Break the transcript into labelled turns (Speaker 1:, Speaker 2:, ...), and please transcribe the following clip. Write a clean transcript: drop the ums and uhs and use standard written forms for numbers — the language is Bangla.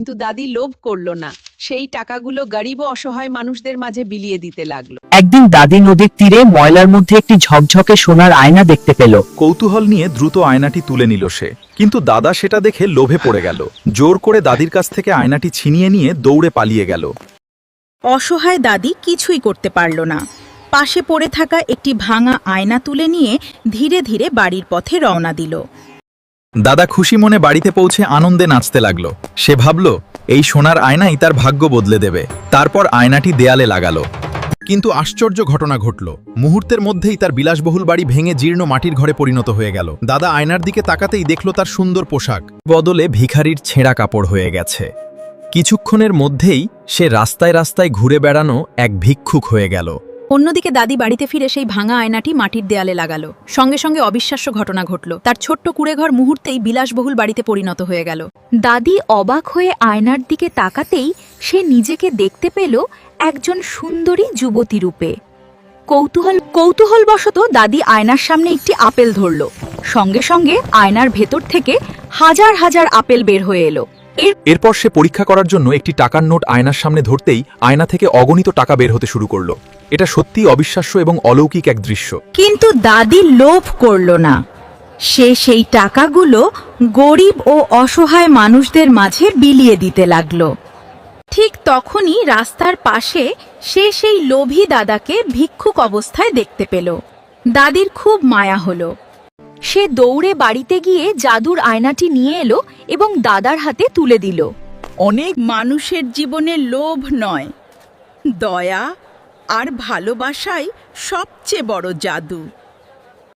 Speaker 1: কিন্তু দাদি লোভ করলো না, সেই টাকাগুলো গরিব ও অসহায় মানুষদের মাঝে বিলিয়ে দিতে লাগলো।
Speaker 2: একদিন দাদি নদীর তীরে ময়লার মধ্যে একটি ঝকঝকে সোনার আয়না দেখতে পেল।
Speaker 3: কৌতূহল নিয়ে দ্রুত আয়নাটি তুলে নিল সে, কিন্তু দাদা সেটা দেখে লোভে পড়ে গেল। জোর করে দাদির কাছ থেকে আয়নাটি ছিনিয়ে নিয়ে দৌড়ে পালিয়ে গেল।
Speaker 4: অসহায় দাদি কিছুই করতে পারল না। পাশে পড়ে থাকা একটি ভাঙা আয়না তুলে নিয়ে ধীরে ধীরে বাড়ির পথে রওনা দিল।
Speaker 3: দাদা খুশি মনে বাড়িতে পৌঁছে আনন্দে নাচতে লাগলো। সে ভাবল এই সোনার আয়নাই তার ভাগ্য বদলে দেবে। তারপর আয়নাটি দেয়ালে লাগালো। কিন্তু আশ্চর্য ঘটনা ঘটল। মুহূর্তের মধ্যেই তার বিলাসবহুল বাড়ি ভেঙে জীর্ণ মাটির ঘরে পরিণত হয়ে গেল। দাদা আয়নার দিকে তাকাতেই দেখল তার সুন্দর পোশাক বদলে ভিখারির ছেঁড়া কাপড় হয়ে গেছে। কিছুক্ষণের মধ্যেই সে রাস্তায় রাস্তায় ঘুরে বেড়ানো এক ভিক্ষুক হয়ে গেল।
Speaker 4: অন্যদিকে দাদি বাড়িতে ফিরে সেই ভাঙা আয়নাটি মাটির দেয়ালে লাগালো। সঙ্গে সঙ্গে অবিশ্বাস্য ঘটনা ঘটল। তার ছোট্ট কুঁড়েঘর মুহূর্তেই বিলাসবহুল বাড়িতে পরিণত হয়ে গেল।
Speaker 5: দাদি অবাক হয়ে আয়নার দিকে তাকাতেই সে নিজেকে দেখতে পেল একজন সুন্দরী যুবতী রূপে। কৌতূহলবশত দাদি আয়নার সামনে একটি আপেল ধরল। সঙ্গে সঙ্গে আয়নার ভেতর থেকে হাজার হাজার আপেল বের হয়ে এলো।
Speaker 3: এরপর সে পরীক্ষা করার জন্য একটি টাকার নোট আয়নার সামনে ধরতেই আয়না থেকে অগণিত টাকা বের হতে শুরু করলো। এটা সত্যিই অবিশ্বাস্য এবং অলৌকিক এক দৃশ্য।
Speaker 4: কিন্তু দাদি লোভ করল না। সে সেই টাকাগুলো গরিব ও অসহায় মানুষদের মাঝে বিলিয়ে দিতে লাগলো। ঠিক তখনই রাস্তার পাশে সে সেই লোভী দাদাকে ভিক্ষুক অবস্থায় দেখতে পেল। দাদির খুব মায়া হলো।
Speaker 5: সে দৌড়ে বাড়িতে গিয়ে জাদুর আয়নাটি নিয়ে এলো এবং দাদার হাতে তুলে দিল।
Speaker 4: অনেক মানুষের জীবনে লোভ নয়, দয়া আর ভালোবাসাই সবচেয়ে বড় জাদু।